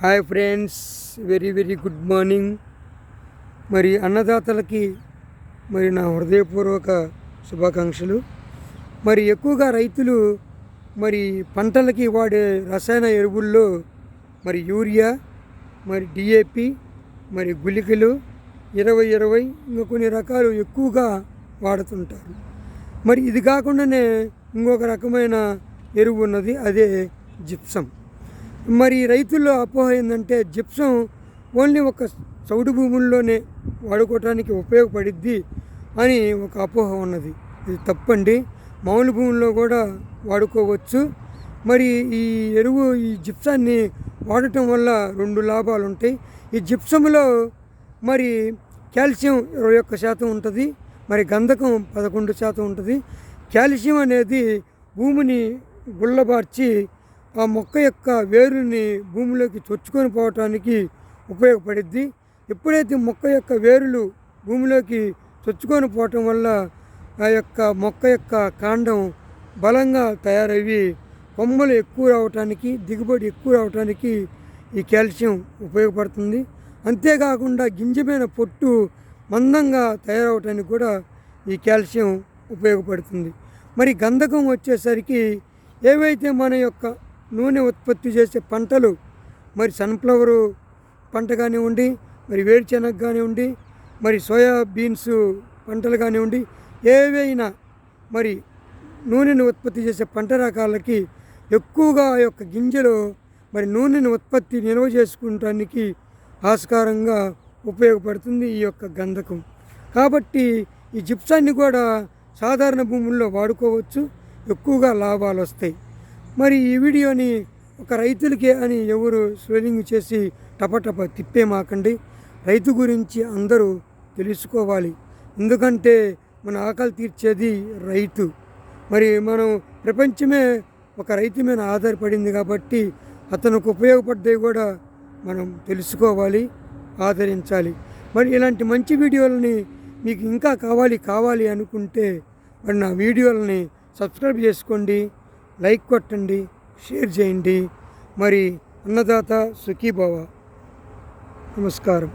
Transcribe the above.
Hi friends, very very good morning. మరి అన్నదాతలకి మరి నా హృదయపూర్వక శుభాకాంక్షలు. మరి ఎక్కువగా రైతులు మరి పంటలకి వాడే రసాయన ఎరువుల్లో మరి యూరియా, మరి డిఏపి, మరి గుళికలు 20-20 ఇంకా కొన్ని రకాలు ఎక్కువగా వాడుతుంటారు. మరి ఇది కాకుండానే ఇంకొక రకమైన ఎరువు ఉన్నది, అదే జిప్సం. మరి రైతుల్లో అపోహ ఏంటంటే జిప్సం ఓన్లీ ఒక చౌడు భూముల్లోనే వాడుకోవటానికి ఉపయోగపడిద్ది అని ఒక అపోహ ఉన్నది. ఇది తప్పండి. మామూలు భూముల్లో కూడా వాడుకోవచ్చు. మరి ఈ ఎరువు, ఈ జిప్సాన్ని వాడటం వల్ల 2 లాభాలు ఉంటాయి. ఈ జిప్సంలో మరి కాల్షియం 21% ఉంటుంది, మరి గంధకం 11% ఉంటుంది. కాల్షియం అనేది భూమిని గుల్లబార్చి ఆ మొక్క యొక్క వేరుని భూమిలోకి చొచ్చుకొని పోవటానికి ఉపయోగపడిద్ది. ఎప్పుడైతే మొక్క యొక్క వేరులు భూమిలోకి చొచ్చుకొని పోవటం వల్ల ఆ యొక్క మొక్క యొక్క కాండం బలంగా తయారయ్యి కొమ్మలు ఎక్కువ రావటానికి, దిగుబడి ఎక్కువ రావటానికి ఈ కాల్షియం ఉపయోగపడుతుంది. అంతేకాకుండా గింజమైన పొట్టు మందంగా తయారవటానికి కూడా ఈ కాల్షియం ఉపయోగపడుతుంది. మరి గంధకం వచ్చేసరికి ఏవైతే మన యొక్క నూనె ఉత్పత్తి చేసే పంటలు, మరి సన్ఫ్లవరు పంట కానివ్వండి, మరి వేరుశెనగ కానివ్వండి, మరి సోయా బీన్స్ పంటలు కానివ్వండి, ఏవైనా మరి నూనెను ఉత్పత్తి చేసే పంట రకాలకి ఎక్కువగా ఆ యొక్క గింజలు మరి నూనెను ఉత్పత్తి నిల్వ చేసుకోవడానికి ఆస్కారంగా ఉపయోగపడుతుంది ఈ యొక్క గంధకం. కాబట్టి ఈ జిప్సాన్ని కూడా సాధారణ భూముల్లో వాడుకోవచ్చు, ఎక్కువగా లాభాలు వస్తాయి. మరి ఈ వీడియోని ఒక రైతులకే అని ఎవరు స్వెల్లింగ్ చేసి టపటప తిప్పేమాకండి. రైతు గురించి అందరూ తెలుసుకోవాలి. ఎందుకంటే మన ఆకలి తీర్చేది రైతు. మరి మనం ప్రపంచమే ఒక రైతు మీద ఆధారపడింది కాబట్టి అతనికి ఉపయోగపడ్డవి కూడా మనం తెలుసుకోవాలి, ఆదరించాలి. మరి ఇలాంటి మంచి వీడియోలని మీకు ఇంకా కావాలి అనుకుంటే మరి నా వీడియోలని సబ్స్క్రైబ్ చేసుకోండి, లైక్ కొట్టండి, షేర్ చేయండి. మరి అన్నదాత సుఖీభవ. నమస్కారం.